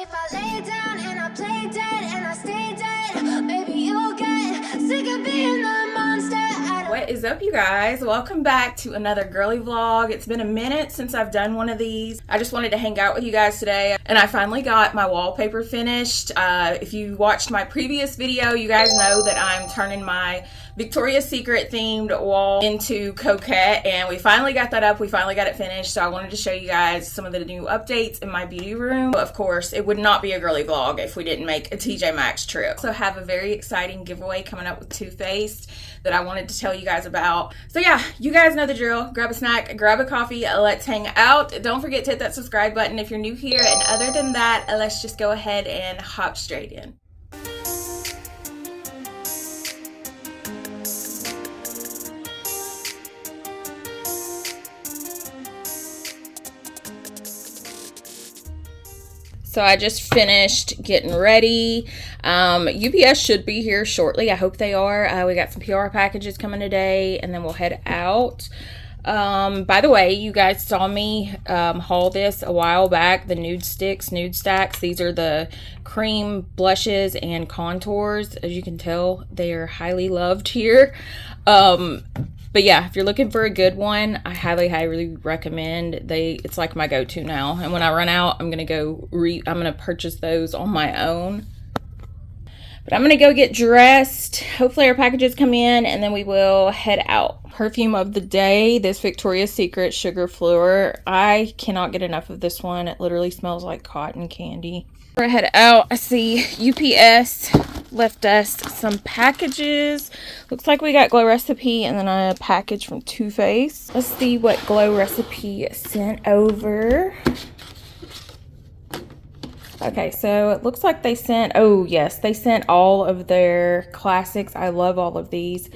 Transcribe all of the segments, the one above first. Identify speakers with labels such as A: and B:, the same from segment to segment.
A: if I lay down and I play dead and I stay dead, maybe you'll get sick of being the monster.
B: What is up, you guys? Welcome back to another girly vlog. It's been a minute since I've done one of these. I just wanted to hang out with you guys today, and I finally got my wallpaper finished. If you watched my previous video, you guys know that I'm turning my Victoria's Secret themed wall into Coquette, and we finally got that up. We finally got it finished, so I wanted to show you guys some of the new updates in my beauty room. Of course, it would not be a girly vlog if we didn't make a TJ Maxx trip. So I have a very exciting giveaway coming up with Too Faced that I wanted to tell you guys about. So yeah, you guys know the drill. Grab a snack, grab a coffee, let's hang out. Don't forget to hit that subscribe button if you're new here, and other than that, let's just go ahead and hop straight in. So I just finished getting ready. UPS should be here shortly. I hope they are. We got some PR packages coming today, and then we'll head out. By the way, you guys saw me haul this a while back, the nudestix, nude stacks. These are the cream blushes and contours. As you can tell, they are highly loved here. But yeah, if you're looking for a good one, I highly recommend. It's like my go-to now. And when I run out, I'm gonna purchase those on my own. But I'm gonna go get dressed. Hopefully our packages come in, and then we will head out. Perfume of the day, this Victoria's Secret Sugar Fleur. I cannot get enough of this one. It literally smells like cotton candy. Before I head out, I see UPS left us some packages. Looks like we got Glow Recipe and then a package from Too Faced. Let's see what Glow Recipe sent over. Okay, so it looks like they sent, oh yes, they sent all of their classics. I love all of these.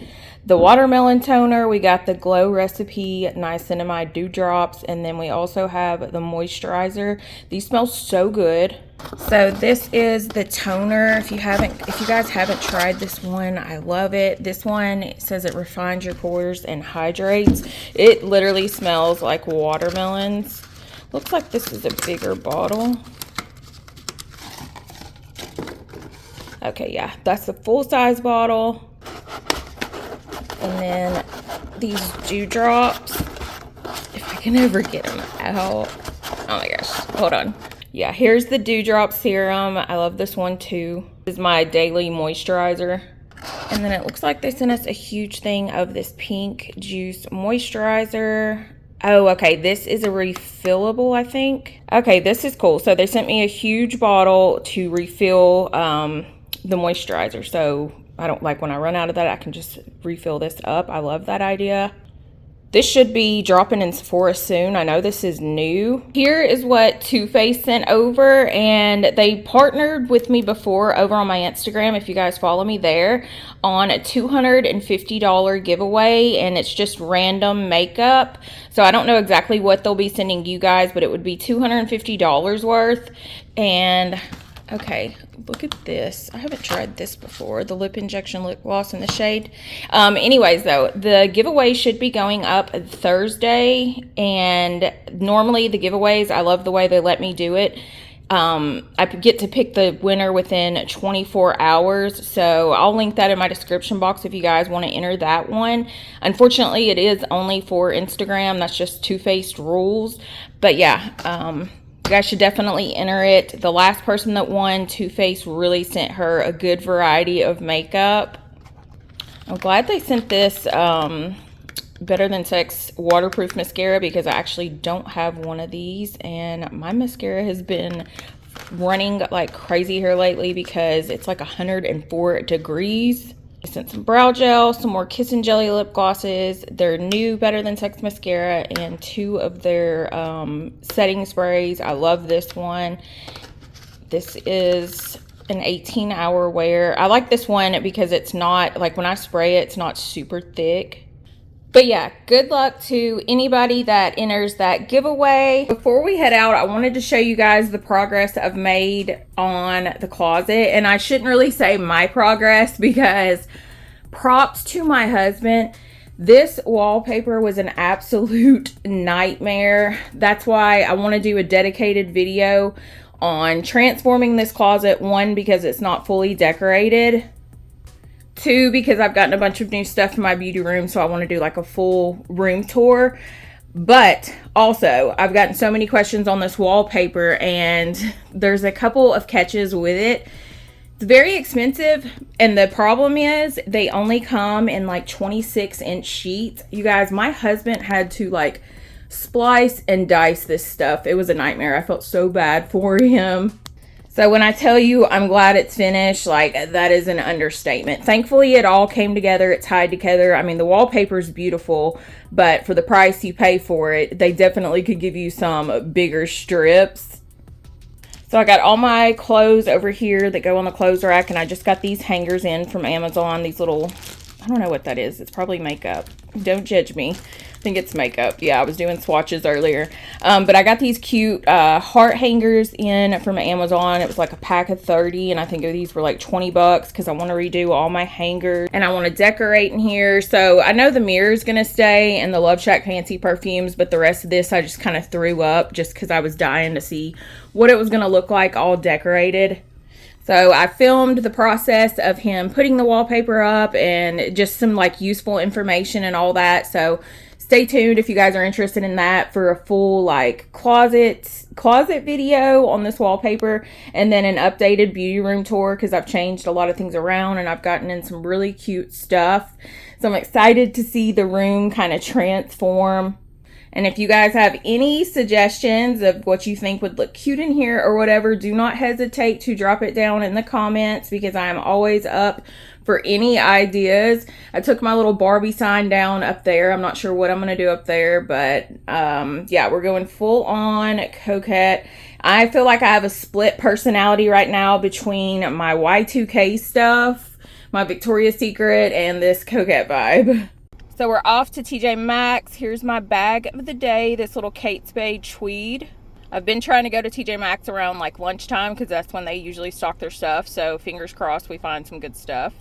B: The watermelon toner, we got the Glow Recipe Niacinamide Dewdrops, and then we also have the moisturizer. These smell so good. So this is the toner. If you guys haven't tried this one, I love it. This one, it says it refines your pores and hydrates. It literally smells like watermelons. Looks like this is a bigger bottle. Okay, yeah, that's the full-size bottle. And then these dewdrops, if I can ever get them out. Oh my gosh, hold on. Yeah, here's the dewdrop serum. I love this one too. This is my daily moisturizer. And then it looks like they sent us a huge thing of this pink juice moisturizer. Oh, okay, this is a refillable, I think. Okay, this is cool. So they sent me a huge bottle to refill the moisturizer. So I don't like when I run out of that, I can just refill this up. I love that idea. This should be dropping in Sephora soon. I know this is new. Here is what Too Faced sent over, and they partnered with me before over on my Instagram, if you guys follow me there, on a $250 giveaway, and it's just random makeup. So I don't know exactly what they'll be sending you guys, but it would be $250 worth. And okay, look at this. I haven't tried this before. The lip injection lip gloss in the shade. Anyways, though, the giveaway should be going up Thursday. And normally the giveaways, I love the way they let me do it. I get to pick the winner within 24 hours. So I'll link that in my description box if you guys want to enter that one. Unfortunately, it is only for Instagram. That's just Too Faced rules. But yeah, you guys should definitely enter it. The last person that won, Too Faced really sent her a good variety of makeup. I'm glad they sent this Better Than Sex waterproof mascara, because I actually don't have one of these, and my mascara has been running like crazy here lately because it's like 104 degrees. I sent some brow gel, some more Kiss and Jelly lip glosses, their new Better Than Sex mascara, and 2 of their setting sprays. I love this one. This is an 18-hour wear. I like this one because it's not, like when I spray it, it's not super thick. But yeah, good luck to anybody that enters that giveaway. Before we head out, I wanted to show you guys the progress I've made on the closet. And I shouldn't really say my progress, because props to my husband. This wallpaper was an absolute nightmare. That's why I want to do a dedicated video on transforming this closet. One, because it's not fully decorated. Two, because I've gotten a bunch of new stuff in my beauty room, so I want to do like a full room tour. But also, I've gotten so many questions on this wallpaper, and there's a couple of catches with it. It's very expensive, and the problem is they only come in like 26-inch sheets. You guys, my husband had to like splice and dice this stuff. It was a nightmare. I felt so bad for him. So when I tell you I'm glad it's finished, like, that is an understatement. Thankfully, it all came together. It tied together. I mean, the wallpaper is beautiful, but for the price you pay for it, they definitely could give you some bigger strips. So I got all my clothes over here that go on the clothes rack, and I just got these hangers in from Amazon. These little, I don't know what that is. It's probably makeup. Don't judge me. I think it's makeup. Yeah, I was doing swatches earlier. But I got these cute heart hangers in from Amazon. It was like a pack of 30, and I think these were like 20 bucks because I want to redo all my hangers and I want to decorate in here. So I know the mirror is going to stay and the Love Shack Fancy perfumes, but the rest of this I just kind of threw up just because I was dying to see what it was going to look like all decorated. So I filmed the process of him putting the wallpaper up and just some like useful information and all that. So stay tuned if you guys are interested in that for a full like closet video on this wallpaper, and then an updated beauty room tour because I've changed a lot of things around and I've gotten in some really cute stuff. So I'm excited to see the room kind of transform. And if you guys have any suggestions of what you think would look cute in here or whatever, do not hesitate to drop it down in the comments because I am always up for any ideas. I took my little Barbie sign down up there. I'm not sure what I'm going to do up there, but yeah, we're going full on Coquette. I feel like I have a split personality right now between my Y2K stuff, my Victoria's Secret, and this Coquette vibe. So we're off to TJ Maxx. Here's my bag of the day, this little Kate Spade tweed. I've been trying to go to TJ Maxx around like lunchtime because that's when they usually stock their stuff. So fingers crossed we find some good stuff.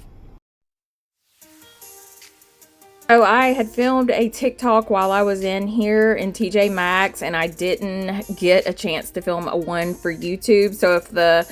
B: So I had filmed a TikTok while I was in here in TJ Maxx, and I didn't get a chance to film a one for YouTube. So if the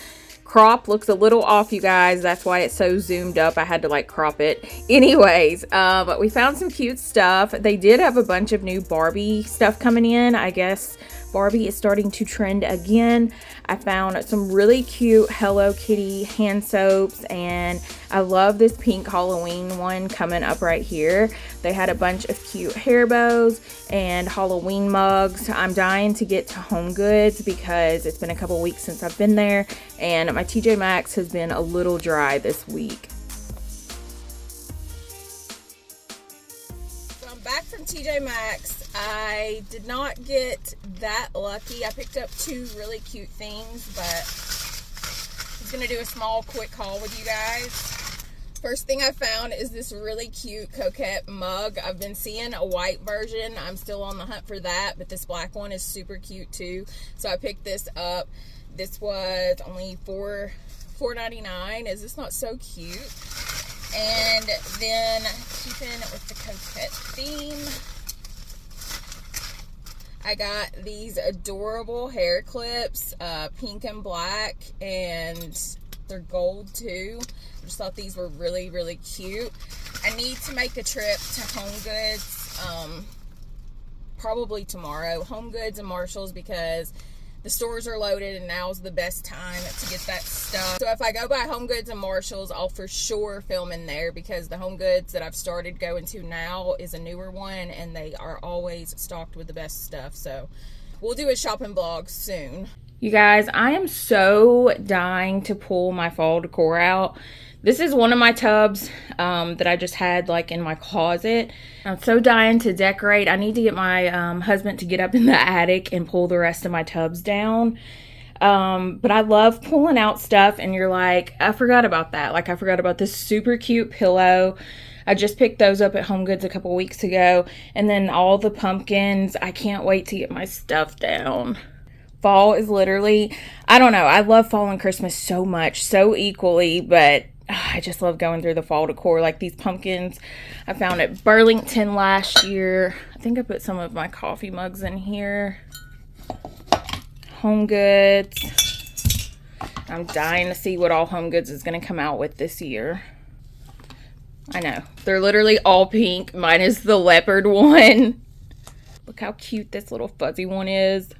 B: crop looks a little off, you guys, that's why it's so zoomed up. I had to like crop it. Anyways, but we found some cute stuff. They did have a bunch of new Barbie stuff coming in. I guess Barbie is starting to trend again. I found some really cute Hello Kitty hand soaps, and I love this pink Halloween one coming up right here. They had a bunch of cute hair bows and Halloween mugs. I'm dying to get to Home Goods because it's been a couple weeks since I've been there, and my TJ Maxx has been a little dry this week. So I'm back from TJ Maxx. I did not get that lucky. I picked up two really cute things, but I was going to do a small quick haul with you guys. First thing I found is this really cute Coquette mug. I've been seeing a white version. I'm still on the hunt for that, but this black one is super cute too. So I picked this up. This was only $4.99. Is this not so cute? And then keeping with the Coquette theme, I got these adorable hair clips, pink and black, and they're gold too. I just thought these were really, really cute. I need to make a trip to Home Goods, probably tomorrow. Home Goods and Marshalls, because the stores are loaded and now's the best time to get that stuff. So if I go by Home Goods and Marshalls, I'll for sure film in there because the Home Goods that I've started going to now is a newer one and they are always stocked with the best stuff. So we'll do a shopping vlog soon. You guys, I am so dying to pull my fall decor out. This is one of my tubs that I just had like in my closet. I'm so dying to decorate. I need to get my husband to get up in the attic and pull the rest of my tubs down. But I love pulling out stuff and you're like, I forgot about that. Like I forgot about this super cute pillow. I just picked those up at Home Goods a couple weeks ago. And then all the pumpkins. I can't wait to get my stuff down. Fall is literally, I don't know. I love fall and Christmas so much, so equally, but I just love going through the fall decor. Like these pumpkins I found at Burlington last year. I think I put some of my coffee mugs in here. Home Goods. I'm dying to see what all Home Goods is going to come out with this year. I know. They're literally all pink, minus the leopard one. Look how cute this little fuzzy one is.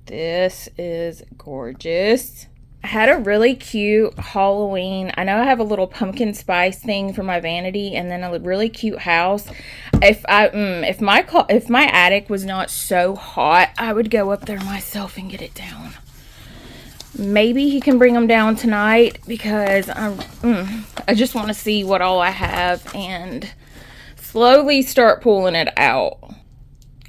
B: This is gorgeous. I had a really cute Halloween. I know I have a little pumpkin spice thing for my vanity, and then a really cute house. If my attic was not so hot, I would go up there myself and get it down. Maybe he can bring them down tonight because I just want to see what all I have and slowly start pulling it out.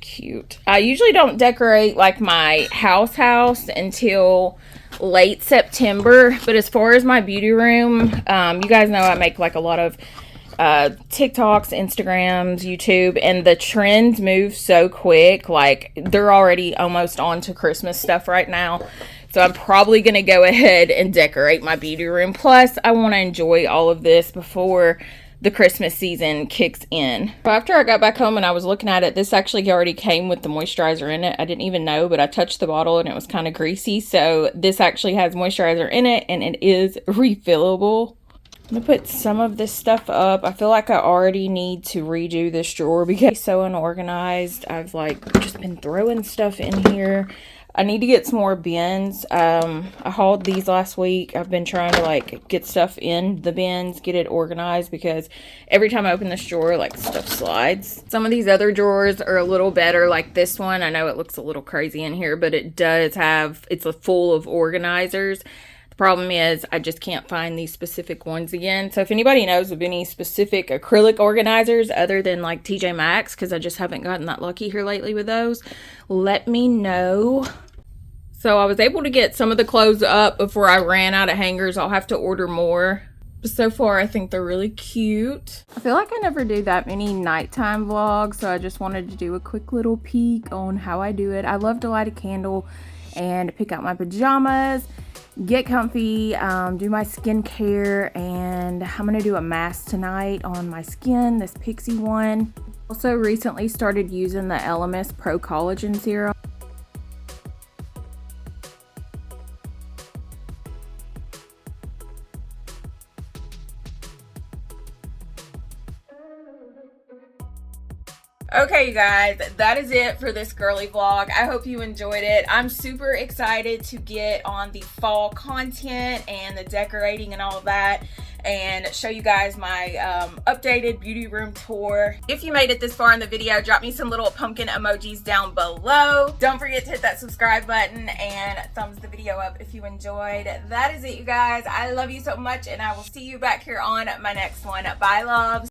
B: Cute. I usually don't decorate like my house until late September, but as far as my beauty room, you guys know I make like a lot of TikToks, Instagrams, YouTube, and the trends move so quick. Like, they're already almost on to Christmas stuff right now. So I'm probably going to go ahead and decorate my beauty room. Plus, I want to enjoy all of this before the Christmas season kicks in. So after I got back home and I was looking at it, this actually already came with the moisturizer in it. I didn't even know, but I touched the bottle and it was kind of greasy. So this actually has moisturizer in it and it is refillable. I'm going to put some of this stuff up. I feel like I already need to redo this drawer because it's so unorganized. I've like just been throwing stuff in here. I need to get some more bins. I hauled these last week. I've been trying to like get stuff in the bins, get it organized, because every time I open this drawer, like, stuff slides. Some of these other drawers are a little better, like this one. I know it looks a little crazy in here, but it does have, it's full of organizers. The problem is I just can't find these specific ones again. So if anybody knows of any specific acrylic organizers other than like TJ Maxx, because I just haven't gotten that lucky here lately with those, let me know. So I was able to get some of the clothes up before I ran out of hangers. I'll have to order more. But so far, I think they're really cute. I feel like I never do that many nighttime vlogs, so I just wanted to do a quick little peek on how I do it. I love to light a candle and pick out my pajamas, get comfy, do my skincare, and I'm going to do a mask tonight on my skin, this Pixie one. Also recently started using the Elemis Pro Collagen Serum. Okay, you guys, that is it for this girly vlog. I hope you enjoyed it. I'm super excited to get on the fall content and the decorating and all of that, and show you guys my updated beauty room tour. If you made it this far in the video, drop me some little pumpkin emojis down below. Don't forget to hit that subscribe button and thumbs the video up if you enjoyed. That is it, you guys. I love you so much, and I will see you back here on my next one. Bye, loves.